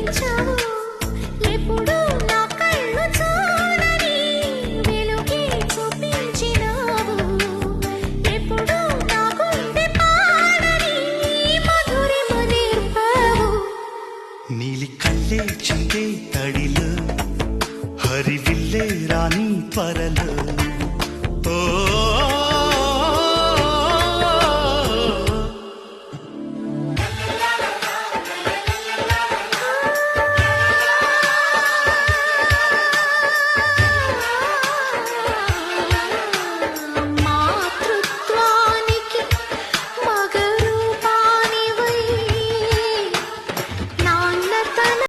కరుణించావు ఎప్పుడు నా కళ్ళు చూడని వెలుగే చూపించినావు ఎప్పుడు నా గుండె పాడని మధురిమ నేర్పావు నీలి కళ్ళే చిందే తడిలో హరివిల్లే రాణి పరలో ఓ